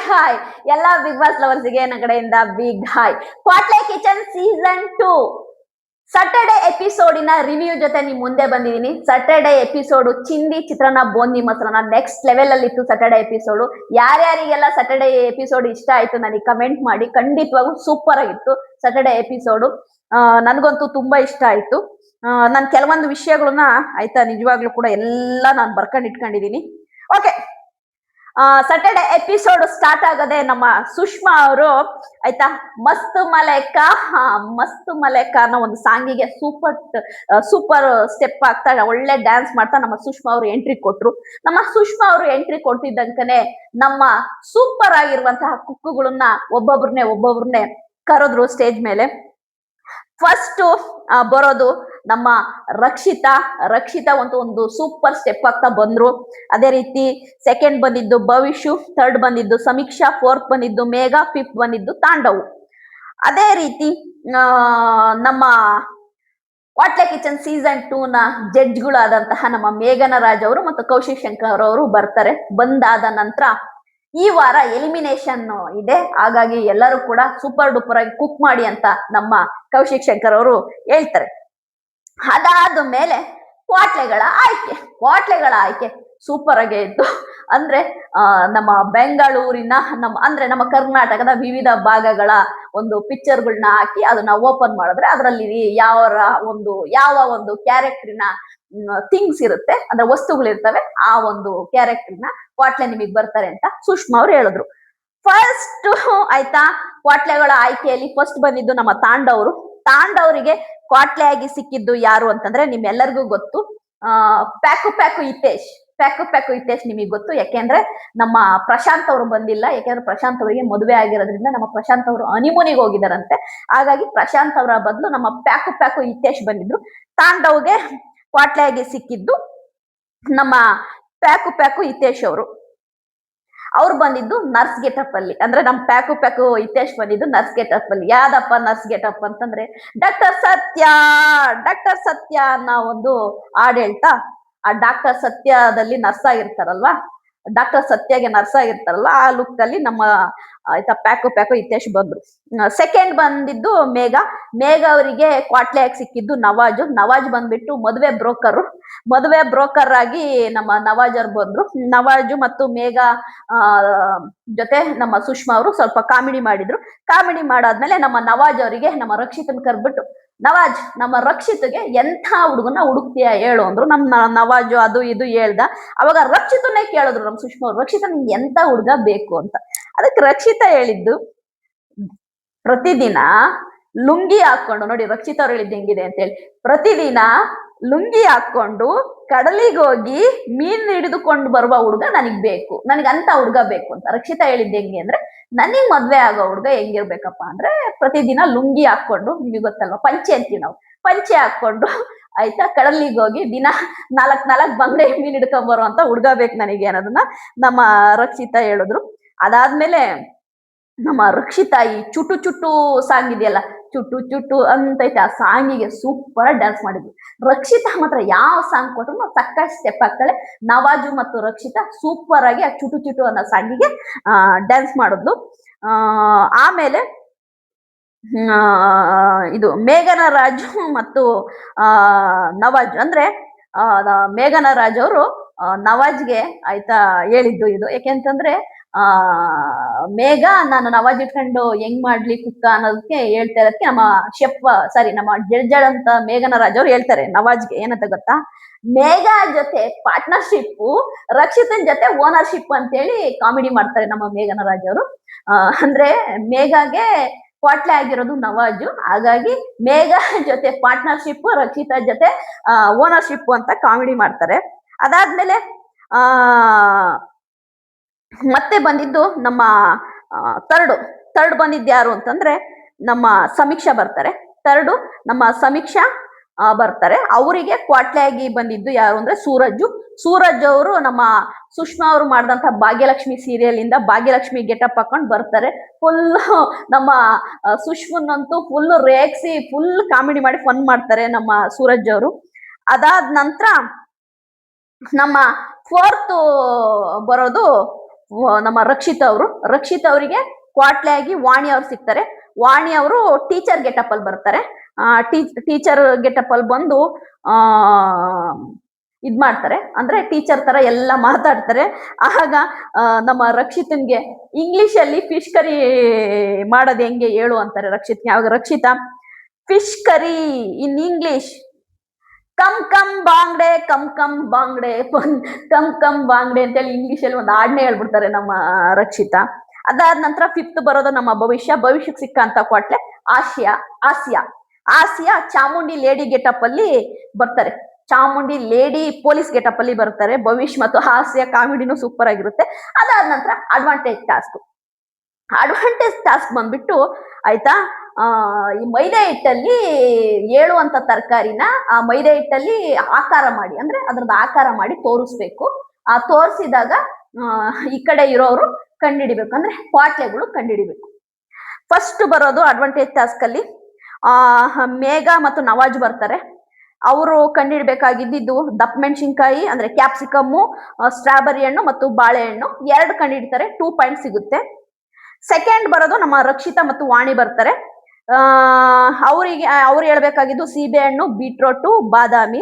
Hi ಎಲ್ಲ big boss ಲವರ್ಸ್ಗೆ ನನ್ನ ಕಡೆಯಿಂದ big hi. Kwatle kitchen season 2 Saturday ಎಪಿಸೋಡಿನ ರಿವ್ಯೂ ಜೊತೆ ನಿಮ್ ಮುಂದೆ ಬಂದಿದ್ದೀನಿ. ಸಾಟರ್ಡೆ ಎಪಿಸೋಡ್ ಚಿಂದಿ ಚಿತ್ರಾನ್ನ ಬೋಂದಿ ಮೊಸರನ್ನ ನೆಕ್ಸ್ಟ್ ಲೆವೆಲ್ ಅಲ್ಲಿ ಇತ್ತು. ಸಾಟರ್ಡೆ ಎಪಿಸೋಡ್ ಯಾರ್ಯಾರಿಗೆಲ್ಲ ಸಾಟರ್ಡೆ ಎಪಿಸೋಡ್ ಇಷ್ಟ ಆಯ್ತು ನನಗೆ ಕಮೆಂಟ್ ಮಾಡಿ. ಖಂಡಿತವಾಗೂ ಸೂಪರ್ ಆಗಿತ್ತು ಸಾಟರ್ಡೆ ಎಪಿಸೋಡ್. ನನ್ಗಂತೂ ತುಂಬಾ ಇಷ್ಟ ಆಯ್ತು. ನಾನು ಕೆಲವೊಂದು ವಿಷಯಗಳನ್ನ ಆಯ್ತಾ ನಿಜವಾಗ್ಲೂ ಕೂಡ ಎಲ್ಲ ನಾನು ಬರ್ಕೊಂಡು ಇಟ್ಕೊಂಡಿದ್ದೀನಿ. ಓಕೆ, ಸಾಟರ್ಡೆ ಎಪಿಸೋಡ್ ಸ್ಟಾರ್ಟ್ ಆಗದೆ ನಮ್ಮ ಸುಷ್ಮಾ ಅವರು ಆಯ್ತಾ ಮಸ್ತ್ ಮಲೇಕ ಅನ್ನೋ ಒಂದು ಸಾಂಗಿಗೆ ಸೂಪರ್ ಸ್ಟೆಪ್ ಆಗ್ತಾ ಒಳ್ಳೆ ಡ್ಯಾನ್ಸ್ ಮಾಡ್ತಾ ನಮ್ಮ ಸುಷ್ಮಾ ಅವರು ಎಂಟ್ರಿ ಕೊಟ್ರು. ನಮ್ಮ ಸುಷ್ಮಾ ಅವರು ಎಂಟ್ರಿ ಕೊಡ್ತಿದ್ದಂಕನೆ ನಮ್ಮ ಸೂಪರ್ ಆಗಿರುವಂತಹ ಕುಕ್ಕುಗಳನ್ನ ಒಬ್ಬೊಬ್ರನ್ನೇ ಕರೆದ್ರು ಸ್ಟೇಜ್ ಮೇಲೆ. ಫಸ್ಟ್ ಬರೋದು ನಮ್ಮ ರಕ್ಷಿತಾ ಒಂದು ಸೂಪರ್ ಸ್ಟೆಪ್ ಆಗ್ತಾ ಬಂದ್ರು. ಅದೇ ರೀತಿ ಸೆಕೆಂಡ್ ಬಂದಿದ್ದು ಭವಿಷ್ಯು, ಥರ್ಡ್ ಬಂದಿದ್ದು ಸಮೀಕ್ಷಾ, ಫೋರ್ತ್ ಬಂದಿದ್ದು ಮೇಘ, ಫಿಫ್ತ್ ಬಂದಿದ್ದು ತಾಂಡವ್. ಅದೇ ರೀತಿ ನಮ್ಮ ಕ್ವಾಟ್ಲೆ ಕಿಚನ್ ಸೀಸನ್ 2 ಜಡ್ಜ್ಗಳಾದಂತಹ ನಮ್ಮ ಮೇಘನ ರಾಜ್ ಅವರು ಮತ್ತು ಕೌಶಿಕ್ ಶಂಕರ್ ಅವರು ಬರ್ತಾರೆ. ಬಂದಾದ ನಂತರ ಈ ವಾರ ಎಲಿಮಿನೇಷನ್ ಇದೆ, ಹಾಗಾಗಿ ಎಲ್ಲರೂ ಕೂಡ ಸೂಪರ್ ಡೂಪರ್ ಆಗಿ ಕುಕ್ ಮಾಡಿ ಅಂತ ನಮ್ಮ ಕೌಶಿಕ್ ಶಂಕರ್ ಅವರು ಹೇಳ್ತಾರೆ. ಅದಾದ ಮೇಲೆ ಕ್ವಾಟ್ಲೆಗಳ ಆಯ್ಕೆ ಸೂಪರ್ ಆಗೇ ಇತ್ತು. ಅಂದ್ರೆ ನಮ್ಮ ಬೆಂಗಳೂರಿನ ನಮ್ಮ ಕರ್ನಾಟಕದ ವಿವಿಧ ಭಾಗಗಳ ಒಂದು ಪಿಕ್ಚರ್ಗಳನ್ನ ಹಾಕಿ ಅದನ್ನ ಓಪನ್ ಮಾಡಿದ್ರೆ ಅದರಲ್ಲಿ ಯಾವ ಒಂದು ಕ್ಯಾರೆಕ್ಟರ್ನ ಥಿಂಗ್ಸ್ ಇರುತ್ತೆ, ಅಂದ್ರೆ ವಸ್ತುಗಳಿರ್ತವೆ, ಆ ಒಂದು ಕ್ಯಾರೆಕ್ಟರ್ನ ಕ್ವಾಟ್ಲೆ ನಿಮಗೆ ಬರ್ತಾರೆ ಅಂತ ಸುಷ್ಮಾ ಅವ್ರು ಹೇಳಿದ್ರು. ಫಸ್ಟ್ ಆಯ್ತಾ ಕ್ವಾಟ್ಲೆಗಳ ಆಯ್ಕೆಯಲ್ಲಿ ಫಸ್ಟ್ ಬಂದಿದ್ದು ನಮ್ಮ ತಾಂಡವರಿಗೆ ಕ್ವಾಟ್ಲೆ ಆಗಿ ಸಿಕ್ಕಿದ್ದು ಯಾರು ಅಂತಂದ್ರೆ ನಿಮ್ಮೆಲ್ಲರಿಗೂ ಗೊತ್ತು, ಪ್ಯಾಕು ಹಿತೇಶ್ ನಿಮಗೆ ಗೊತ್ತು. ಯಾಕೆಂದ್ರೆ ನಮ್ಮ ಪ್ರಶಾಂತ್ ಅವರು ಬಂದಿಲ್ಲ, ಯಾಕೆಂದ್ರೆ ಪ್ರಶಾಂತ್ ಅವರಿಗೆ ಮದುವೆ ಆಗಿರೋದ್ರಿಂದ ನಮ್ಮ ಪ್ರಶಾಂತ್ ಅವರು ಹನಿಮೂನಿಗೆ ಹೋಗಿದಾರಂತೆ. ಹಾಗಾಗಿ ಪ್ರಶಾಂತ್ ಅವರ ಬದಲು ನಮ್ಮ ಪ್ಯಾಕು ಹಿತೇಶ್ ಬಂದಿದ್ರು. ತಾಂಡವ್ಗೆ ಕ್ವಾಟ್ಲೆ ಆಗಿ ಸಿಕ್ಕಿದ್ದು ನಮ್ಮ ಪ್ಯಾಕು ಹಿತೇಶ್ ಅವ್ರು ಬಂದಿದ್ದು ನರ್ಸ್ ಗೆಟಪ್ ಅಲ್ಲಿ. ಅಂದ್ರೆ ನಮ್ಮ ಪ್ಯಾಕು ಹಿತೇಶ್ ಬಂದಿದ್ದು ನರ್ಸ್ ಗೆಟಪ್ ಅಲ್ಲಿ. ಯಾವ್ದಪ್ಪ ನರ್ಸ್ ಗೆಟಪ್ ಅಂತಂದ್ರೆ ಡಾಕ್ಟರ್ ಸತ್ಯ ಅನ್ನೋ ಒಂದು ಹಾಡು ಹೇಳ್ತಾ ಆ ಡಾಕ್ಟರ್ ಸತ್ಯದಲ್ಲಿ ನರ್ಸ್ ಆಗಿರ್ತಾರಲ್ವಾ, ಡಾಕ್ಟರ್ ಸತ್ಯಗೆ ನರ್ಸ್ ಆಗಿರ್ತಾರಲ್ಲ ಆ ಲುಕ್ ಅಲ್ಲಿ ನಮ್ಮ ಆಯ್ತಾ ಪ್ಯಾಕು ಹಿತೇಶ್ ಬಂದ್ರು. ಸೆಕೆಂಡ್ ಬಂದಿದ್ದು ಮೇಘ ಅವರಿಗೆ ಕ್ವಾಟ್ಲೆ ಆಗಿ ಸಿಕ್ಕಿದ್ದು ನವಾಜ್ ಬಂದ್ಬಿಟ್ಟು ಮದುವೆ ಬ್ರೋಕರ್ ಆಗಿ ನಮ್ಮ ನವಾಜ್ ಅವ್ರು ಬಂದ್ರು. ನವಾಜು ಮತ್ತು ಮೇಘ ಜೊತೆ ನಮ್ಮ ಸುಷ್ಮಾ ಅವರು ಸ್ವಲ್ಪ ಕಾಮಿಡಿ ಮಾಡಿದ್ರು. ಕಾಮಿಡಿ ಮಾಡಾದ್ಮೇಲೆ ನಮ್ಮ ನವಾಜ್ ಅವರಿಗೆ ನಮ್ಮ ರಕ್ಷಿತನ್ ಕರ್ಬಿಟ್ಟು, ನವಾಜ್ ನಮ್ಮ ರಕ್ಷಿತ್ಗೆ ಎಂಥ ಹುಡುಗನ ಹುಡುಕ್ತೀಯ ಹೇಳು ಅಂದ್ರು. ನಮ್ಮ ನವಾಜು ಅದು ಇದು ಹೇಳ್ದ. ಅವಾಗ ರಕ್ಷಿತನ್ನೇ ಕೇಳಿದ್ರು ನಮ್ಮ ಸುಷ್ಮಾ ಅವ್ರು, ರಕ್ಷಿತ ನಿಂಗೆ ಎಂತ ಹುಡುಗ ಬೇಕು ಅಂತ. ಅದಕ್ಕೆ ರಕ್ಷಿತಾ ಹೇಳಿದ್ದು, ಪ್ರತಿದಿನ ಲುಂಗಿ ಹಾಕೊಂಡು, ನೋಡಿ ರಕ್ಷಿತಾ ಅವ್ರು ಹೇಳಿದ್ದು ಹೆಂಗಿದೆ ಅಂತ ಹೇಳಿ, ಪ್ರತಿದಿನ ಲುಂಗಿ ಹಾಕೊಂಡು ಕಡಲಿಗೆ ಹೋಗಿ ಮೀನ್ ಹಿಡಿದುಕೊಂಡು ಬರುವ ಹುಡುಗ ನನಗ್ ಬೇಕು, ನನಗಂತ ಹುಡುಗ ಬೇಕು ಅಂತ. ರಕ್ಷಿತಾ ಹೇಳಿದ್ದು ಹೆಂಗೆ ಅಂದ್ರೆ, ನನಗ್ ಮದ್ವೆ ಆಗೋ ಹುಡುಗ ಹೆಂಗಿರ್ಬೇಕಪ್ಪ ಅಂದ್ರೆ ಪ್ರತಿದಿನ ಲುಂಗಿ ಹಾಕೊಂಡು, ನಿಮಗೆ ಗೊತ್ತಲ್ವಾ ಪಂಚೆ ಅಂತೀವಿ ನಾವು, ಪಂಚೆ ಹಾಕೊಂಡು ಆಯ್ತಾ ಕಡಲಿಗೆ ಹೋಗಿ ದಿನ 4 ಬಂಗಡೆ ಮೀನ್ ಹಿಡ್ಕೊಂಡ್ ಬರುವಂತ ಹುಡುಗ ಬೇಕು ನನಗೆ ಅನ್ನೋದನ್ನ ನಮ್ಮ ರಕ್ಷಿತಾ ಹೇಳಿದ್ರು. ಅದಾದ್ಮೇಲೆ ನಮ್ಮ ರಕ್ಷಿತಾ ಈ ಚುಟು ಸಾಂಗ್ ಇದೆಯಲ್ಲ, ಚುಟು ಅಂತೈತೆ, ಆ ಸಾಂಗಿಗೆ ಸೂಪರ್ ಡ್ಯಾನ್ಸ್ ಮಾಡಿದ್ವಿ. ರಕ್ಷಿತಾ ಮಾತ್ರ ಯಾವ ಸಾಂಗ್ ಕೊಟ್ಟರು ಸಕ್ಕ ಸ್ಟೆಪ್ ಆಗ್ತಾಳೆ. ನವಾಜು ಮತ್ತು ರಕ್ಷಿತಾ ಸೂಪರ್ ಆಗಿ ಆ ಚುಟು ಅನ್ನೋ ಸಾಂಗಿಗೆ ಡ್ಯಾನ್ಸ್ ಮಾಡಿದ್ಲು. ಆಮೇಲೆ ಇದು ಮೇಘನ ರಾಜು ಮತ್ತು ನವಾಜ್, ಅಂದ್ರೆ ಮೇಘನ ರಾಜ್ ಅವರು ನವಾಜ್ಗೆ ಆಯ್ತಾ ಹೇಳಿದ್ದು ಇದು. ಯಾಕೆಂತಂದ್ರೆ ಮೇಘ ನಾನು ನವಾಜ್ ಇಟ್ಕೊಂಡು ಹೆಂಗ್ ಮಾಡ್ಲಿ ಕುಕ್ಕ ಅನ್ನೋದಕ್ಕೆ ಹೇಳ್ತಾ ಇರೋದಕ್ಕೆ ನಮ್ಮ ಜಡ್ಜ್ ಅಂತ ಮೇಘನ ರಾಜ್ ಅವ್ರು ಹೇಳ್ತಾರೆ ನವಾಜ್ಗೆ ಏನಂತ ಗೊತ್ತಾ, ಮೇಘ ಜೊತೆ ಪಾರ್ಟ್ನರ್ಶಿಪ್, ರಕ್ಷಿತನ್ ಜೊತೆ ಓನರ್ಶಿಪ್ ಅಂತೇಳಿ ಕಾಮಿಡಿ ಮಾಡ್ತಾರೆ ನಮ್ಮ ಮೇಘನ ರಾಜ್ ಅವರು. ಅಂದ್ರೆ ಮೇಘಗೆ ಕ್ವಾಟ್ಲೆ ಆಗಿರೋದು ನವಾಜು, ಹಾಗಾಗಿ ಮೇಘ ಜೊತೆ ಪಾರ್ಟ್ನರ್ಶಿಪ್, ರಕ್ಷಿತಾ ಜೊತೆ ಓನರ್ಶಿಪ್ ಅಂತ ಕಾಮಿಡಿ ಮಾಡ್ತಾರೆ. ಅದಾದ್ಮೇಲೆ ಮತ್ತೆ ಬಂದಿದ್ದು ನಮ್ಮ ಥರ್ಡ್ ಬಂದಿದ್ದು ಯಾರು ಅಂತಂದ್ರೆ ನಮ್ಮ ಸಮೀಕ್ಷಾ ಬರ್ತಾರೆ. ನಮ್ಮ ಸಮೀಕ್ಷಾ ಬರ್ತಾರೆ. ಅವರಿಗೆ ಕ್ವಾಟ್ಲೆ ಆಗಿ ಬಂದಿದ್ದು ಯಾರು ಅಂದ್ರೆ ಸೂರಜ್ ಅವರು ನಮ್ಮ ಸುಷ್ಮಾ ಅವರು ಮಾಡಿದಂತ ಭಾಗ್ಯಲಕ್ಷ್ಮಿ ಸೀರಿಯಲ್ ಇಂದ ಭಾಗ್ಯಲಕ್ಷ್ಮಿ ಗೆಟಪ್ ಹಾಕೊಂಡು ಬರ್ತಾರೆ. ಫುಲ್ ನಮ್ಮ ಸುಷ್ಮನ್ನಂತೂ ಫುಲ್ ರೇಗ್ಸಿ ಫುಲ್ ಕಾಮಿಡಿ ಮಾಡಿ ಫನ್ ಮಾಡ್ತಾರೆ ನಮ್ಮ ಸೂರಜ್ ಅವರು. ಅದಾದ ನಂತರ ನಮ್ಮ ಫೋರ್ತ್ ಬರೋದು ನಮ್ಮ ರಕ್ಷಿತ್ ಅವರಿಗೆ ಕ್ವಾಟ್ಲೆ ಆಗಿ ವಾಣಿ ಅವ್ರು ಸಿಗ್ತಾರೆ. ವಾಣಿ ಅವರು ಟೀಚರ್ ಗೆಟಪ್ ಅಲ್ಲಿ ಬರ್ತಾರೆ. ಟೀಚರ್ ಗೆಟಪ್ ಅಲ್ಲಿ ಬಂದು ಆ ಇದ್ ಮಾಡ್ತಾರೆ, ಅಂದ್ರೆ ಟೀಚರ್ ತರ ಎಲ್ಲ ಮಾತಾಡ್ತಾರೆ. ಆಗ ನಮ್ಮ ರಕ್ಷಿತನ್ಗೆ ಇಂಗ್ಲಿಷ್ ಅಲ್ಲಿ ಫಿಶ್ ಕರಿ ಮಾಡೋದ್ ಹೆಂಗೆ ಹೇಳು ಅಂತಾರೆ ರಕ್ಷಿತ್ಗೆ. ಆಗ Rakshita, fish curry in English ಕಮ್ ಬಾಂಗ್ಡೆ ಕಮ್ ಬಾಂಗ್ಡೆ ಅಂತೇಳಿ ಇಂಗ್ಲಿಷ್ ಅಲ್ಲಿ ಒಂದು ಹಾಡ್ನೆ ಹೇಳ್ಬಿಡ್ತಾರೆ ನಮ್ಮ ರಕ್ಷಿತಾ. ಅದಾದ ನಂತರ ಫಿಫ್ತ್ ಬರೋದು ನಮ್ಮ ಭವಿಷ್ಯಕ್ಕೆ ಸಿಕ್ಕಂತ ಕ್ವಾಟ್ಲೆ ಆಸಿಯಾ ಚಾಮುಂಡಿ ಲೇಡಿ ಗೆಟಪ್ ಅಲ್ಲಿ ಬರ್ತಾರೆ. ಚಾಮುಂಡಿ ಲೇಡಿ ಪೊಲೀಸ್ ಗೆಟಪ್ ಅಲ್ಲಿ ಬರ್ತಾರೆ. ಭವಿಷ್ ಮತ್ತು ಹಾಸ್ಯ ಕಾಮಿಡಿನೂ ಸೂಪರ್ ಆಗಿರುತ್ತೆ. ಅದಾದ ನಂತರ ಅಡ್ವಾಂಟೇಜ್ ಟಾಸ್ಕ್ ಬಂದ್ಬಿಟ್ಟು ಆಯ್ತಾ, ಈ ಮೈದಾ ಹಿಟ್ಟಲ್ಲಿ ಹೇಳುವಂತ ತರಕಾರಿನ ಆ ಮೈದಾ ಹಿಟ್ಟಲ್ಲಿ ಆಕಾರ ಮಾಡಿ, ಅಂದ್ರೆ ಅದ್ರದ್ದು ಆಕಾರ ಮಾಡಿ ತೋರಿಸ್ಬೇಕು. ಆ ತೋರಿಸಿದಾಗ ಈ ಕಡೆ ಇರೋರು ಕಂಡಿಡಿಬೇಕು, ಅಂದ್ರೆ ಕ್ವಾಟ್ಲೆಗಳು ಕಂಡಿಡಿಬೇಕು. ಫಸ್ಟ್ ಬರೋದು ಅಡ್ವಾಂಟೇಜ್ ಟಾಸ್ಕ್ ಅಲ್ಲಿ ಮೇಘ ಮತ್ತು ನವಾಜ್ ಬರ್ತಾರೆ. ಅವರು ಕಂಡಿಡ್ಬೇಕಾಗಿದ್ದು ದಪ್ಪ ಮೆಣಸಿನ್ಕಾಯಿ ಅಂದ್ರೆ ಕ್ಯಾಪ್ಸಿಕಮ್ಮು, ಸ್ಟ್ರಾಬೆರಿ ಹಣ್ಣು ಮತ್ತು ಬಾಳೆಹಣ್ಣು 2 ಕಂಡಿಡ್ತಾರೆ. 2 ಪಾಯಿಂಟ್ ಸಿಗುತ್ತೆ. ಸೆಕೆಂಡ್ ಬರೋದು ನಮ್ಮ ರಕ್ಷಿತಾ ಮತ್ತು ವಾಣಿ ಬರ್ತಾರೆ. ಅವ್ರು ಹೇಳ್ಬೇಕಾಗಿದ್ದು ಸೀಬೆ ಹಣ್ಣು, ಬೀಟ್ರೋಟು, ಬಾದಾಮಿ.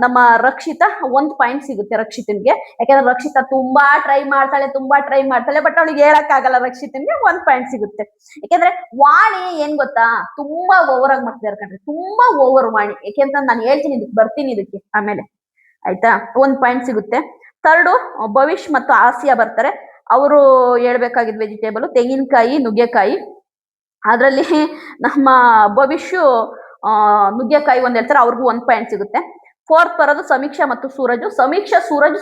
ನಮ್ಮ ರಕ್ಷಿತಾ 1 ಪಾಯಿಂಟ್ ಸಿಗುತ್ತೆ ರಕ್ಷಿತನ್ಗೆ. ಯಾಕಂದ್ರೆ ರಕ್ಷಿತಾ ತುಂಬಾ ಟ್ರೈ ಮಾಡ್ತಾಳೆ, ಬಟ್ ಅವಳಿಗೆ ಹೇಳಕ್ ಆಗಲ್ಲ. ರಕ್ಷಿತನ್ಗೆ 1 ಪಾಯಿಂಟ್ ಸಿಗುತ್ತೆ. ಯಾಕಂದ್ರೆ ವಾಣಿ ಏನ್ ಗೊತ್ತಾ, ತುಂಬಾ ಓವರ್ ಆಗಿ ಮಾಡ್ತಿದ್ದಾರೆ ಕಣ್ರಿ, ತುಂಬಾ ಓವರ್ ವಾಣಿ. ಯಾಕೆಂತ ನಾನು ಹೇಳ್ತೀನಿ, ಬರ್ತೀನಿ ಇದಕ್ಕೆ ಆಮೇಲೆ, ಆಯ್ತಾ. 1 ಪಾಯಿಂಟ್ ಸಿಗುತ್ತೆ. ಥರ್ಡು ಭವಿಷ್ ಮತ್ತು ಆಸಿಯಾ ಬರ್ತಾರೆ. ಅವರು ಹೇಳ್ಬೇಕಾಗಿದ್ ವೆಜಿಟೇಬಲ್ ತೆಂಗಿನಕಾಯಿ, ನುಗ್ಗೆಕಾಯಿ. ಅದ್ರಲ್ಲಿ ನಮ್ಮ ಭವಿಷ್ಯ ನುಗ್ಗೆಕಾಯಿ ಒಂದ್ ಹೇಳ್ತಾರೆ, ಅವ್ರಿಗೂ 1 ಪಾಯಿಂಟ್ ಸಿಗುತ್ತೆ. ಫೋರ್ತ್ ಬರೋದು ಸಮೀಕ್ಷಾ ಮತ್ತು ಸೂರಜ್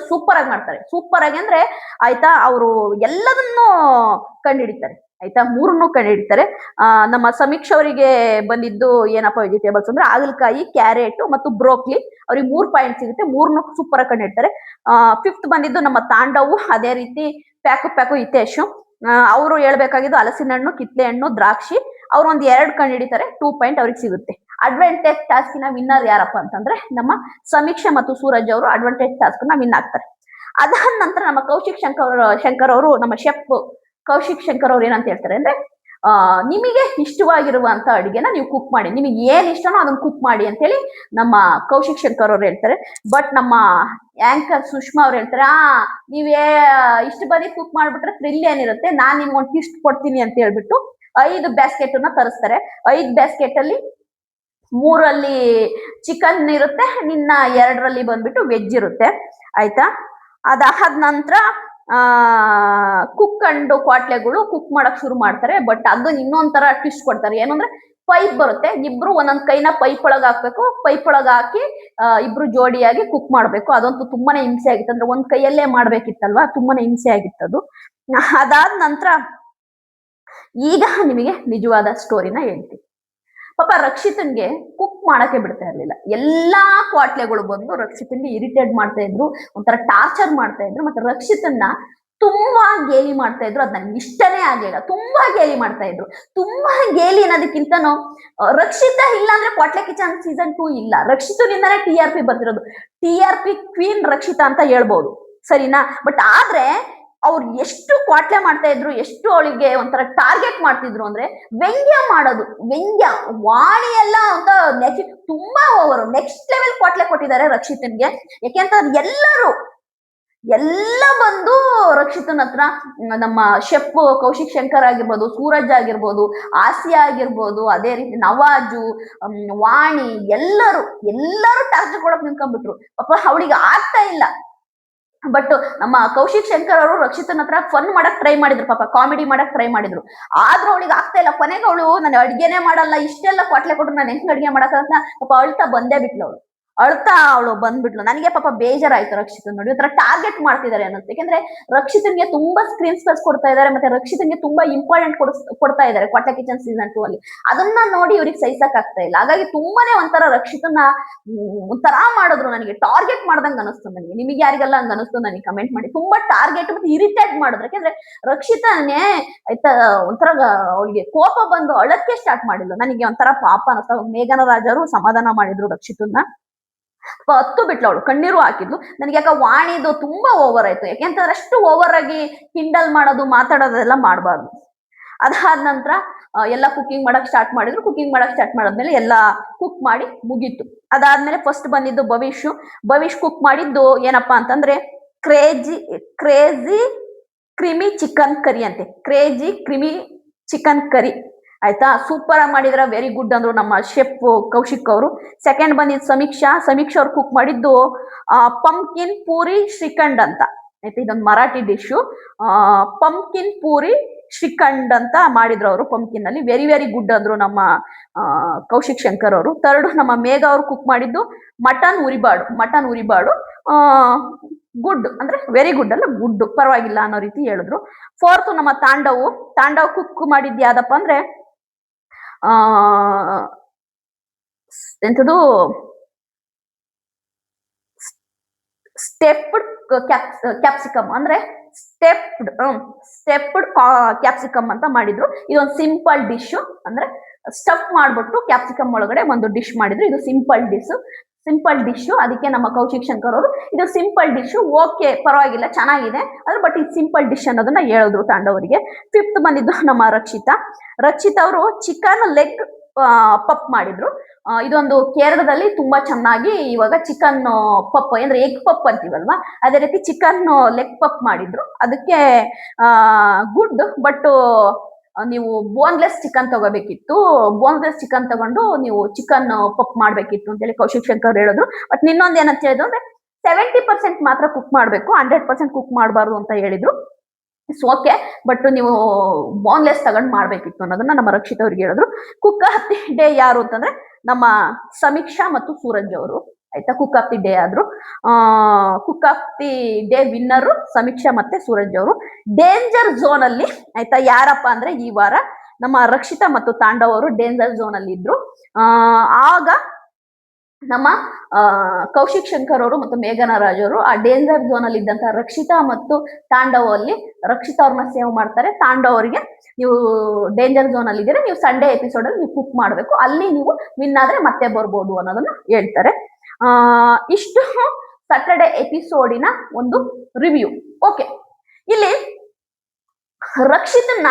ಸೂಪರ್ ಆಗಿ ಮಾಡ್ತಾರೆ. ಸೂಪರ್ ಆಗಿ ಅಂದ್ರೆ ಆಯ್ತಾ, ಅವರು ಎಲ್ಲದನ್ನು ಕಂಡುಹಿಡಿತಾರೆ. ಆಯ್ತಾ, 3 ಕಂಡುಹಿಡಿತಾರೆ. ನಮ್ಮ ಸಮೀಕ್ಷಾ ಅವರಿಗೆ ಬಂದಿದ್ದು ಏನಪ್ಪಾ ವೆಜಿಟೇಬಲ್ಸ್ ಅಂದ್ರೆ ಹಾಗಲಕಾಯಿ, ಕ್ಯಾರೆಟ್ ಮತ್ತು ಬ್ರೋಕ್ಲಿ. ಅವ್ರಿಗೆ 3 ಪಾಯಿಂಟ್ ಸಿಗುತ್ತೆ. 3 ಸೂಪರ್ ಆಗಿ ಕಂಡುಹಿಡಿತಾರೆ. ಫಿಫ್ತ್ ಬಂದಿದ್ದು ನಮ್ಮ ತಾಂಡವು, ಅದೇ ರೀತಿ ಪ್ಯಾಕು ಹಿತೇಶು. ಅವರು ಹೇಳ್ಬೇಕಾಗಿದ್ದು ಹಲಸಿನ ಹಣ್ಣು, ಕಿತ್ಲೆ ಹಣ್ಣು, ದ್ರಾಕ್ಷಿ. ಅವ್ರು 2 ಕಂಡುಹಿಡಿತಾರೆ. 2 ಪಾಯಿಂಟ್ ಅವ್ರಿಗೆ ಸಿಗುತ್ತೆ. ಅಡ್ವಾಂಟೇಜ್ ಟಾಸ್ಕಿನ ವಿನ್ನರ್ ಯಾರಪ್ಪ ಅಂತಂದ್ರೆ ನಮ್ಮ ಸಮೀಕ್ಷಾ ಮತ್ತು ಸೂರಜ್ ಅವರು ಅಡ್ವಾಂಟೇಜ್ ಟಾಸ್ಕ್ ನ ವಿನ್ ಆಗ್ತಾರೆ. ಅದಾದ ನಂತರ ನಮ್ಮ ಕೌಶಿಕ್ ಶಂಕರ್ ಅವರು, ನಮ್ಮ ಶೆಫ್ ಕೌಶಿಕ್ ಶಂಕರ್ ಅವ್ರು ಏನಂತ ಹೇಳ್ತಾರೆ ಅಂದ್ರೆ, ನಿಮಗೆ ಇಷ್ಟವಾಗಿರುವಂತ ಅಡಿಗೆನ ನೀವು ಕುಕ್ ಮಾಡಿ, ನಿಮಗೆ ಏನ್ ಇಷ್ಟನೋ ಅದನ್ನ ಕುಕ್ ಮಾಡಿ ಅಂತ ಹೇಳಿ ನಮ್ಮ ಕೌಶಿಕ್ ಶಂಕರ್ ಅವ್ರು ಹೇಳ್ತಾರೆ. ಬಟ್ ನಮ್ಮ ಆಂಕರ್ ಸುಷ್ಮಾ ಅವ್ರು ಹೇಳ್ತಾರೆ, ನೀವೇ ಇಷ್ಟು ಬರೀ ಕುಕ್ ಮಾಡ್ಬಿಟ್ರೆ ಥ್ರಿಲ್ ಏನಿರುತ್ತೆ, ನಾನ್ ನಿಮ್ಗೆ ಒಂದು ಟ್ವಿಸ್ಟ್ ಕೊಡ್ತೀನಿ ಅಂತ ಹೇಳ್ಬಿಟ್ಟು 5 ಬ್ಯಾಸ್ಕೆಟ್ ನ ತರಿಸ್ತಾರೆ. 5 ಬ್ಯಾಸ್ಕೆಟ್ ಅಲ್ಲಿ 3ರಲ್ಲಿ ಚಿಕನ್ ಇರುತ್ತೆ, ನಿನ್ನ 2ರಲ್ಲಿ ಬಂದ್ಬಿಟ್ಟು ವೆಜ್ ಇರುತ್ತೆ. ಆಯ್ತಾ. ಅದಾದ ನಂತರ ಕ್ವಾಟ್ಲೆಗಳು ಕುಕ್ ಮಾಡಕ್ ಶುರು ಮಾಡ್ತಾರೆ. ಬಟ್ ಅದನ್ನ ಇನ್ನೊಂಥರ ಟ್ವಿಸ್ಟ್ ಕೊಡ್ತಾರೆ. ಏನಂದ್ರೆ ಪೈಪ್ ಬರುತ್ತೆ, ಇಬ್ರು ಒಂದೊಂದ್ ಕೈನ ಪೈಪ್ ಒಳಗ್ ಹಾಕ್ಬೇಕು. ಪೈಪ್ ಒಳಗ್ ಹಾಕಿ ಇಬ್ರು ಜೋಡಿಯಾಗಿ ಕುಕ್ ಮಾಡ್ಬೇಕು. ಅದಂತೂ ತುಂಬಾನೇ ಹಿಂಸೆ ಆಗಿತ್ತು. ಅಂದ್ರೆ ಒಂದ್ ಕೈಯಲ್ಲೇ ಮಾಡ್ಬೇಕಿತ್ತಲ್ವಾ, ತುಂಬಾನೇ ಹಿಂಸೆ ಆಗಿತ್ತದು. ಅದಾದ ನಂತರ ಈಗ ನಿಮಗೆ ನಿಜವಾದ ಸ್ಟೋರಿನ ಹೇಳ್ತೀನಿ. ಪಾಪ ರಕ್ಷಿತನ್ಗೆ ಕುಕ್ ಮಾಡಕ್ಕೆ ಬಿಡ್ತಾ ಇರ್ಲಿಲ್ಲ. ಎಲ್ಲಾ ಕ್ವಾಟ್ಲೆಗಳು ಬಂದು ರಕ್ಷಿತನ್ಗೆ ಇರಿಟೇಟ್ ಮಾಡ್ತಾ ಇದ್ರು, ಒಂಥರ ಟಾರ್ಚರ್ ಮಾಡ್ತಾ ಇದ್ರು. ಮತ್ತೆ ರಕ್ಷಿತನ್ನ ತುಂಬಾ ಗೇಲಿ ಮಾಡ್ತಾ ಇದ್ರು. ಅದ್ ನನ್ಗೆ ಇಷ್ಟನೇ ಆಗ್ಲಿಲ್ಲ. ತುಂಬಾ ಗೇಲಿ ಮಾಡ್ತಾ ಇದ್ರು. ತುಂಬಾ ಗೇಲಿ ಅನ್ನೋದಕ್ಕಿಂತನೂ ರಕ್ಷಿತಾ ಇಲ್ಲ ಅಂದ್ರೆ ಕ್ವಾಟ್ಲೆ ಕಿಚನ್ ಸೀಸನ್ 2 ಇಲ್ಲ. ರಕ್ಷಿತನಿಂದಾನೇ TRP ಬರ್ತಿರೋದು. TRP ಕ್ವೀನ್ ರಕ್ಷಿತಾ ಅಂತ ಹೇಳ್ಬೋದು, ಸರಿನಾ. ಬಟ್ ಆದ್ರೆ ಅವ್ರು ಎಷ್ಟು ಕ್ವಾಟ್ಲೆ ಮಾಡ್ತಾ ಇದ್ರು, ಎಷ್ಟು ಅವಳಿಗೆ ಒಂಥರ ಟಾರ್ಗೆಟ್ ಮಾಡ್ತಿದ್ರು ಅಂದ್ರೆ, ವ್ಯಂಗ್ಯ ವಾಣಿ ಎಲ್ಲ ಅಂತ ತುಂಬಾ ಓವರ್ ನೆಕ್ಸ್ಟ್ ಲೆವೆಲ್ ಕ್ವಾಟ್ಲೆ ಕೊಟ್ಟಿದ್ದಾರೆ ರಕ್ಷಿತನ್ಗೆ. ಯಾಕೆಂತಂದ್ರೆ ಎಲ್ಲ ಬಂದು ರಕ್ಷಿತನ್ ಹತ್ರ ನಮ್ಮ ಶೆಫ್ ಕೌಶಿಕ್ ಶಂಕರ್ ಆಗಿರ್ಬೋದು, ಸೂರಜ್ ಆಗಿರ್ಬೋದು, ಆಸಿಯಾ ಆಗಿರ್ಬೋದು, ಅದೇ ರೀತಿ ನವಾಜು, ವಾಣಿ, ಎಲ್ಲರೂ ಟಾರ್ಚರ್ ಕೊಡಕ್ ನಿಂತ್ಕೊಂಡ್ಬಿಟ್ರು. ಪಾಪ ಅವಳಿಗೆ ಆಗ್ತಾ ಇಲ್ಲ. ಬಟ್ ನಮ್ಮ ಕೌಶಿಕ್ ಶಂಕರ್ ಅವರು ರಕ್ಷಿತನ್ ಹತ್ರ ಫನ್ ಮಾಡಕ್ ಟ್ರೈ ಮಾಡಿದ್ರು, ಪಾಪ ಕಾಮಿಡಿ ಮಾಡಕ್ ಟ್ರೈ ಮಾಡಿದ್ರು. ಆದ್ರೂ ಅವಳಿಗೆ ಆಗ್ತಾ ಇಲ್ಲ. ಕೊನೆಗೆ ಅವಳು ನಾನು ಅಡ್ಗೆನೆ ಮಾಡಲ್ಲ, ಇಷ್ಟೆಲ್ಲ ಕ್ವಾಟ್ಲೆ ಕೊಟ್ರು ನಾನು ಹೆಂಗ್ ಅಡ್ಗೆ ಮಾಡಕ್ಕಂತ ಪಾಪ ಅಳ್ತಾ ಬಂದ್ಬಿಟ್ಲು. ನನಗೆ ಪಾಪ ಬೇಜಾರಾಯ್ತು ರಕ್ಷಿತನ್ ನೋಡಿ. ಒಂಥರ ಟಾರ್ಗೆಟ್ ಮಾಡ್ತಿದ್ದಾರೆ ಅನ್ನೋದು. ಯಾಕಂದ್ರೆ ರಕ್ಷಿತನ್ಗೆ ತುಂಬಾ ಸ್ಕ್ರೀನ್ ಸ್ಪೇಸ್ ಕೊಡ್ತಾ ಇದ್ದಾರೆ, ಮತ್ತೆ ರಕ್ಷಿತನ್ಗೆ ತುಂಬಾ ಇಂಪಾರ್ಟೆಂಟ್ ಕೊಡ್ತಾ ಇದ್ದಾರೆ ಕ್ವಾಟ್ಲೆ ಕಿಚನ್ ಸೀಸನ್ 2 ಅಲ್ಲಿ. ಅದನ್ನ ನೋಡಿ ಇವ್ರಿಗೆ ಸಹಿಸಕ್ ಆಗ್ತಾ ಇಲ್ಲ. ಹಾಗಾಗಿ ತುಂಬಾನೇ ಒಂಥರ ರಕ್ಷಿತನ್ನ ಒಂಥರ ಮಾಡಿದ್ರು. ನನಗೆ ಟಾರ್ಗೆಟ್ ಮಾಡ್ದಂಗ್ ಅನಿಸ್ತು. ನಿಮಗೆ ಯಾರಿಗೆಲ್ಲ ಹಂಗ ಅನಿಸ್ತು ನನಗೆ ಕಮೆಂಟ್ ಮಾಡಿ. ತುಂಬಾ ಟಾರ್ಗೆಟ್ ಮತ್ತೆ ಇರಿಟೇಟ್ ಮಾಡಿದ್ರು. ಯಾಕಂದ್ರೆ ರಕ್ಷಿತಾನೇ ಆಯ್ತಾ ಒಂಥರ ಅವಳಿಗೆ ಕೋಪ ಬಂದು ಅಳಕ್ಕೆ ಸ್ಟಾರ್ಟ್ ಮಾಡಿದ್ಲು. ನನಗೆ ಒಂಥರ ಪಾಪ ಅನಿಸ್ತಾ. ಮೇಘನ ರಾಜರು ಸಮಾಧಾನ ಮಾಡಿದ್ರು ರಕ್ಷಿತನ್ನ. ಹತ್ತು ಬಿಟ್ಲು ಅವಳು, ಕಣ್ಣೀರು ಹಾಕಿದ್ಲು. ನನಗೆ ಯಾಕೆ ವಾಣಿದು ತುಂಬಾ ಓವರ್ ಆಯ್ತು. ಯಾಕೆಂತಂದ್ರೆ ಅಷ್ಟು ಓವರ್ ಆಗಿ ಕಿಂಡಲ್ ಮಾಡೋದು ಮಾತಾಡೋದೆಲ್ಲ ಮಾಡಬಾರ್ದು. ಅದಾದ ನಂತರ ಎಲ್ಲ ಕುಕಿಂಗ್ ಮಾಡಕ್ ಸ್ಟಾರ್ಟ್ ಮಾಡಿದ್ರು. ಕುಕಿಂಗ್ ಮಾಡಕ್ ಸ್ಟಾರ್ಟ್ ಮಾಡಾದ್ಮೇಲೆ ಎಲ್ಲ ಕುಕ್ ಮಾಡಿ ಮುಗೀತು. ಅದಾದ್ಮೇಲೆ ಫಸ್ಟ್ ಬಂದಿದ್ದು ಭವಿಷ್ ಕುಕ್ ಮಾಡಿದ್ದು ಏನಪ್ಪಾ ಅಂತಂದ್ರೆ ಕ್ರೇಜಿ ಕ್ರಿಮಿ ಚಿಕನ್ ಕರಿ ಅಂತೆ. ಕ್ರೇಜಿ ಕ್ರಿಮಿ ಚಿಕನ್ ಕರಿ ಆಯ್ತಾ. ಸೂಪರ್ ಆಗಿ ಮಾಡಿದ್ರ, ವೆರಿ ಗುಡ್ ಅಂದ್ರು ನಮ್ಮ ಶೆಫ್ ಕೌಶಿಕ್ ಅವರು. ಸೆಕೆಂಡ್ ಬಂದಿದ್ದು ಸಮೀಕ್ಷಾ ಅವ್ರು ಕುಕ್ ಮಾಡಿದ್ದು ಪಂಪ್ಕಿನ್ ಪೂರಿ ಶ್ರೀಖಂಡ್ ಅಂತ ಆಯ್ತಾ. ಇದೊಂದು ಮರಾಠಿ ಡಿಶು. ಪಂಪ್ಕಿನ್ ಪೂರಿ ಶ್ರೀಖಂಡ್ ಅಂತ ಮಾಡಿದ್ರು ಅವರು ಪಂಪ್ಕಿನ್ ಅಲ್ಲಿ. ವೆರಿ ವೆರಿ ಗುಡ್ ಅಂದ್ರು ನಮ್ಮ ಕೌಶಿಕ್ ಶಂಕರ್ ಅವರು. ಥರ್ಡ್ ನಮ್ಮ ಮೇಘ ಅವ್ರು ಕುಕ್ ಮಾಡಿದ್ದು ಮಟನ್ ಉರಿಬಾಡು. ಗುಡ್ ಅಂದ್ರೆ ವೆರಿ ಗುಡ್ ಅಲ್ಲ, ಗುಡ್ ಪರವಾಗಿಲ್ಲ ಅನ್ನೋ ರೀತಿ ಹೇಳಿದ್ರು. ಫೋರ್ತ್ ನಮ್ಮ ತಾಂಡವ್ ಕುಕ್ ಮಾಡಿದ್ದು ಯಾವ್ದಪ್ಪ ಅಂದ್ರೆ ಎಂಥದ್ದು ಸ್ಟೆಪ್ಡ್ ಕ್ಯಾಪ್ಸಿಕಮ್ ಅಂದ್ರೆ ಸ್ಟೆಪ್ಡ್ ಕ್ಯಾಪ್ಸಿಕಮ್ ಅಂತ ಮಾಡಿದ್ರು. ಇದೊಂದು ಸಿಂಪಲ್ ಡಿಶ್, ಅಂದ್ರೆ ಸ್ಟಫ್ ಮಾಡ್ಬಿಟ್ಟು ಕ್ಯಾಪ್ಸಿಕಮ್ ಒಳಗಡೆ ಒಂದು ಡಿಶ್ ಮಾಡಿದ್ರು. ಇದು ಸಿಂಪಲ್ ಡಿಶ್. ಅದಕ್ಕೆ ನಮ್ಮ ಕೌಶಿಕ್ ಶಂಕರ್ ಅವರು ಇದು ಸಿಂಪಲ್ ಡಿಶ್, ಓಕೆ ಪರವಾಗಿಲ್ಲ ಚೆನ್ನಾಗಿದೆ ಅಂದ್ರೆ, ಬಟ್ ಇದು ಸಿಂಪಲ್ ಡಿಶ್ ಅನ್ನೋದನ್ನ ಹೇಳಿದ್ರು ತಾಂಡವರಿಗೆ. ಫಿಫ್ತ್ ಬಂದಿದ್ದು ನಮ್ಮ ರಕ್ಷಿತಾ ಅವರು ಚಿಕನ್ ಲೆಗ್ ಪಪ್ ಮಾಡಿದ್ರು. ಇದೊಂದು ಕೇರಳದಲ್ಲಿ ತುಂಬಾ ಚೆನ್ನಾಗಿ ಇವಾಗ ಚಿಕನ್ ಪಪ್ ಅಂದ್ರೆ ಎಗ್ ಪಪ್ ಅಂತೀವಲ್ವಾ, ಅದೇ ರೀತಿ ಚಿಕನ್ ಲೆಗ್ ಪಪ್ ಮಾಡಿದ್ರು. ಅದಕ್ಕೆ ಗುಡ್, ಬಟ್ ನೀವು ಬೋನ್ಲೆಸ್ ಚಿಕನ್ ತಗೋಬೇಕಿತ್ತು. ಬೋನ್ಲೆಸ್ ಚಿಕನ್ ತಗೊಂಡು ನೀವು ಚಿಕನ್ ಪಪ್ ಮಾಡ್ಬೇಕಿತ್ತು ಅಂತೇಳಿ ಕೌಶಿಕ್ ಶಂಕರ್ ಹೇಳಿದ್ರು. ಬಟ್ ಇನ್ನೊಂದು ಏನಂತ ಹೇಳಿದ್ರು ಅಂದ್ರೆ 70% ಮಾತ್ರ ಕುಕ್ ಮಾಡ್ಬೇಕು, 100% ಕುಕ್ ಮಾಡಬಾರ್ದು ಅಂತ ಹೇಳಿದ್ರು. ಇಟ್ಸ್ ಓಕೆ, ಬಟ್ ನೀವು ಬೋನ್ಲೆಸ್ ತಗೊಂಡು ಮಾಡ್ಬೇಕಿತ್ತು ಅನ್ನೋದನ್ನ ನಮ್ಮ ರಕ್ಷಿತ್ ಅವ್ರಿಗೆ ಹೇಳಿದ್ರು. ಕುಕ್ ಆಫ್ ದಿ ಡೇ ಯಾರು ಅಂತಂದ್ರೆ ನಮ್ಮ ಸಮೀಕ್ಷಾ ಮತ್ತು ಸೂರಜ್ ಅವರು ಆಯ್ತಾ. ಕುಕ್ ಆಫ್ ದಿ ಡೇ ಆದ್ರು. Cook of the day winner ಸಮೀಕ್ಷಾ ಮತ್ತೆ ಸೂರಜ್ ಅವರು. ಡೇಂಜರ್ ಝೋನ್ ಅಲ್ಲಿ ಆಯ್ತಾ ಯಾರಪ್ಪ ಅಂದ್ರೆ ಈ ವಾರ ನಮ್ಮ ರಕ್ಷಿತಾ ಮತ್ತು ತಾಂಡವ್ ಅವರು ಡೇಂಜರ್ ಝೋನ್ ಅಲ್ಲಿ ಇದ್ರು. ಆಗ ನಮ್ಮ ಕೌಶಿಕ್ ಶಂಕರ್ ಅವರು ಮತ್ತು ಮೇಘನಾ ರಾಜ್ ಅವರು ಆ ಡೇಂಜರ್ ಝೋನ್ ಅಲ್ಲಿ ಇದ್ದಂತ ರಕ್ಷಿತಾ ಮತ್ತು ತಾಂಡವ್ ಅಲ್ಲಿ ರಕ್ಷಿತಾ ಅವ್ರನ್ನ ಸೇವ್ ಮಾಡ್ತಾರೆ. ತಾಂಡವ್ ಅವರಿಗೆ ನೀವು ಡೇಂಜರ್ ಝೋನ್ ಅಲ್ಲಿ ಇದ್ದೀರಾ, ನೀವು ಸಂಡೇ ಎಪಿಸೋಡ್ ಅಲ್ಲಿ ನೀವು ಕುಕ್ ಮಾಡಬೇಕು, ಅಲ್ಲಿ ನೀವು ವಿನ್ ಆದ್ರೆ ಮತ್ತೆ ಬರ್ಬೋದು ಅನ್ನೋದನ್ನ ಹೇಳ್ತಾರೆ. ಇಷ್ಟು ಸ್ಯಾಟರ್ಡೆ ಎಪಿಸೋಡಿನ ಒಂದು ರಿವ್ಯೂ. ಓಕೆ, ಇಲ್ಲಿ ರಕ್ಷಿತನ್ನ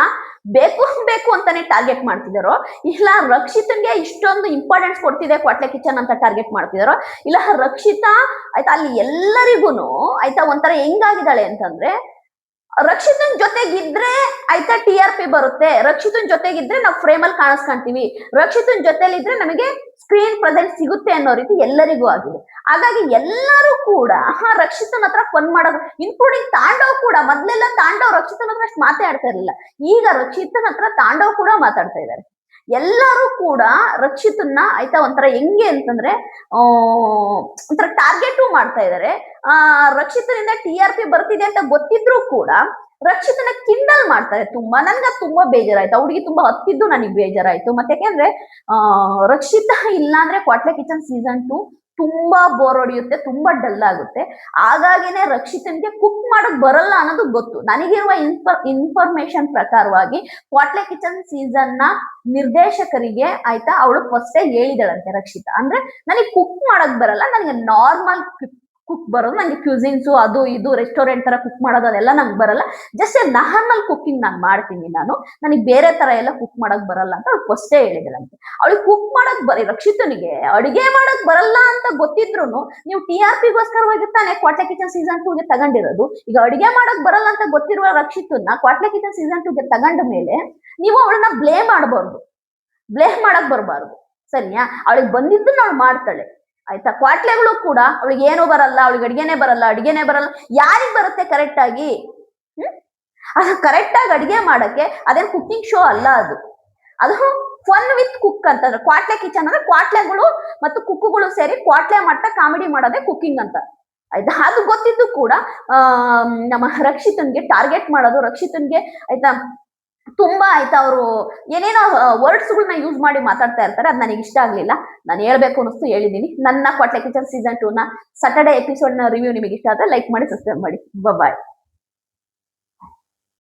ಬೇಕು ಅಂತಾನೆ ಟಾರ್ಗೆಟ್ ಮಾಡ್ತಿದಾರೋ, ಇಲ್ಲ ರಕ್ಷಿತನ್ಗೆ ಇಷ್ಟೊಂದು ಇಂಪಾರ್ಟೆನ್ಸ್ ಕೊಡ್ತಿದೆ ಕ್ವಾಟ್ಲೆ ಕಿಚನ್ ಅಂತ ಟಾರ್ಗೆಟ್ ಮಾಡ್ತಿದಾರೋ, ಇಲ್ಲ ರಕ್ಷಿತಾ ಆಯ್ತಾ ಅಲ್ಲಿ ಎಲ್ಲರಿಗೂನು ಆಯ್ತಾ ಒಂಥರ ಹೆಂಗಾಗಿದ್ದಾಳೆ ಅಂತಂದ್ರೆ, ರಕ್ಷಿತನ್ ಜೊತೆಗಿದ್ರೆ ಆಯ್ತಾ TRP ಬರುತ್ತೆ, ರಕ್ಷಿತನ್ ಜೊತೆಗಿದ್ರೆ ನಾವು ಫ್ರೇಮ್ ಅಲ್ಲಿ ಕಾಣಿಸ್ಕೊಂತೀವಿ, ರಕ್ಷಿತನ್ ಜೊತೆಲಿದ್ರೆ ನಮಗೆ ಸ್ಕ್ರೀನ್ ಪ್ರೆಸೆಂಟ್ ಸಿಗುತ್ತೆ ಅನ್ನೋ ರೀತಿ ಎಲ್ಲರಿಗೂ ಆಗಿದೆ. ಹಾಗಾಗಿ ಎಲ್ಲರೂ ಕೂಡ ರಕ್ಷಿತನ್ ಹತ್ರ ಫನ್ ಮಾಡೋದು, ಇನ್ಕ್ಲೂಡಿಂಗ್ ತಾಂಡವ್ ಕೂಡ. ಮೊದ್ಲೆಲ್ಲ ತಾಂಡವ್ ರಕ್ಷಿತನ್ ಹತ್ರ ಅಷ್ಟು ಮಾತಾಡ್ತಾ ಇರಲಿಲ್ಲ, ಈಗ ರಕ್ಷಿತನ್ ಹತ್ರ ತಾಂಡವ್ ಕೂಡ ಮಾತಾಡ್ತಾ ಇದ್ದಾರೆ. ಎಲ್ಲರೂ ಕೂಡ ರಕ್ಷಿತನ್ನ ಆಯ್ತಾ ಒಂಥರ ಹೆಂಗೆ ಅಂತಂದ್ರೆ ಒಂಥರ ಟಾರ್ಗೆಟ್ ಮಾಡ್ತಾ ಇದ್ದಾರೆ. ರಕ್ಷಿತನಿಂದ TRP ಬರ್ತಿದೆ ಅಂತ ಗೊತ್ತಿದ್ರು ಕೂಡ ರಕ್ಷಿತನ ಕಿಂಡಲ್ ಮಾಡ್ತಾರೆ ತುಂಬಾ. ನನ್ಗೆ ತುಂಬಾ ಬೇಜಾರಾಯ್ತು, ಹುಡುಗಿ ತುಂಬಾ ಹತ್ತಿದ್ದು ನನಗೆ ಬೇಜಾರಾಯ್ತು. ಮತ್ತೆ ಯಾಕೆಂದ್ರೆ ರಕ್ಷಿತಾ ಇಲ್ಲ ಅಂದ್ರೆ ಕ್ವಾಟ್ಲೆ ಕಿಚನ್ ಸೀಸನ್ 2 ತುಂಬಾ ಬೋರ್ ಹೊಡಿಯುತ್ತೆ, ತುಂಬಾ ಡಲ್ ಆಗುತ್ತೆ. ಹಾಗಾಗಿನೇ ರಕ್ಷಿತನ್ಗೆ ಕುಕ್ ಮಾಡಕ್ ಬರಲ್ಲ ಅನ್ನೋದು ಗೊತ್ತು. ನನಗಿರುವ ಇನ್ಫಾರ್ಮೇಶನ್ ಪ್ರಕಾರವಾಗಿ ಕ್ವಾಟ್ಲೆ ಕಿಚನ್ ಸೀಸನ್ ನ ನಿರ್ದೇಶಕರಿಗೆ ಆಯ್ತಾ ಅವಳು ಫಸ್ಟೇ ಹೇಳಿದಳಂತೆ ರಕ್ಷಿತಾ, ಅಂದ್ರೆ ನನಗೆ ಕುಕ್ ಮಾಡಕ್ ಬರಲ್ಲ, ನನಗೆ ನಾರ್ಮಲ್ ಕುಕ್ ಬರೋದು, ನಂಗೆ ಕ್ಯೂಸಿನ್ಸು ಅದು ಇದು ರೆಸ್ಟೋರೆಂಟ್ ತರ ಕುಕ್ ಮಾಡೋದು ಅದೆಲ್ಲ ನಂಗೆ ಬರಲ್ಲ, ಜಸ್ಟ್ ನಾರ್ಮಲ್ ಕುಕಿಂಗ್ ನಾನು ಮಾಡ್ತೀನಿ, ನನಗೆ ಬೇರೆ ತರ ಎಲ್ಲ ಕುಕ್ ಮಾಡಕ್ ಬರಲ್ಲ ಅಂತ ಅವಳು ಫಸ್ಟೇ ಹೇಳಿದಳಂತೆ. ಅವಳಿಗೆ ಕುಕ್ ಮಾಡಕ್ ರಕ್ಷಿತನಿಗೆ ಅಡುಗೆ ಮಾಡಕ್ ಬರಲ್ಲ ಅಂತ ಗೊತ್ತಿದ್ರು ನೀವು TRPಗೋಸ್ಕರವಾಗಿ ತಾನೆ ಕ್ವಾಟ್ಲೆ ಕಿಚನ್ ಸೀಸನ್ 2 ಗೆ ತಗೊಂಡಿರೋದು. ಈಗ ಅಡುಗೆ ಮಾಡಕ್ ಬರಲ್ಲ ಅಂತ ಗೊತ್ತಿರುವ ರಕ್ಷಿತನ್ನ ಕ್ವಾಟ್ಲೆ ಕಿಚನ್ ಸೀಸನ್ 2 ಗೆ ತಗೊಂಡ ಮೇಲೆ ನೀವು ಅವಳನ್ನ ಬ್ಲೇಮ್ ಮಾಡಕ್ ಬರಬಾರ್ದು, ಸರಿಯಾ? ಅವಳಿಗೆ ಬಂದಿದ್ದನ್ನ ಅವಳು ಮಾಡ್ತಾಳೆ ಆಯ್ತಾ. ಕ್ವಾಟ್ಲೆಗಳು ಕೂಡ ಅವಳಿಗೆ ಏನೂ ಬರಲ್ಲ, ಅವಳಿಗೆ ಅಡಿಗೆನೆ ಬರಲ್ಲ. ಯಾರಿಗ್ ಬರುತ್ತೆ ಕರೆಕ್ಟ್ ಆಗಿ? ಅದು ಕರೆಕ್ಟ್ ಆಗಿ ಅಡಿಗೆ ಮಾಡಕ್ಕೆ ಅದೇನು ಕುಕಿಂಗ್ ಶೋ ಅಲ್ಲ, ಅದು ಫನ್ ವಿತ್ ಕುಕ್ ಅಂತಂದ್ರೆ ಕ್ವಾಟ್ಲೆ ಕಿಚನ್ ಅಂದ್ರೆ ಕ್ವಾಟ್ಲೆಗಳು ಮತ್ತು ಕುಕ್ಕುಗಳು ಸೇರಿ ಕ್ವಾಟ್ಲೆ ಮಾಡ್ತಾ ಕಾಮಿಡಿ ಮಾಡೋದೇ ಕುಕಿಂಗ್ ಅಂತ ಆಯ್ತಾ. ಅದು ಗೊತ್ತಿದ್ದು ಕೂಡ ನಮ್ಮ ರಕ್ಷಿತನ್ಗೆ ಟಾರ್ಗೆಟ್ ಮಾಡೋದು, ರಕ್ಷಿತನ್ಗೆ ಆಯ್ತಾ ತುಂಬಾ ಆಯ್ತಾ ಅವರು ಏನೇನೋ ವರ್ಡ್ಸ್ಗಳನ್ನ ಯೂಸ್ ಮಾಡಿ ಮಾತಾಡ್ತಾ ಇರ್ತಾರೆ, ಅದು ನನಗೆ ಇಷ್ಟ ಆಗ್ಲಿಲ್ಲ. ನಾನು ಹೇಳ್ಬೇಕು ಅನ್ನಿಸ್ತು, ಹೇಳಿದೀನಿ. ನನ್ನ ಕ್ವಾಟ್ಲೆ ಕಿಚನ್ ಸೀಸನ್ 2 ನ ಸ್ಯಾಟರ್ಡೆ ಎಪಿಸೋಡ್ ನ ರಿವ್ಯೂ ನಿಮಗೆ ಇಷ್ಟ ಆದ್ರೆ ಲೈಕ್ ಮಾಡಿ, ಸಬ್ಸ್ಕ್ರೈಬ್ ಮಾಡಿ. ಬಾಯ್.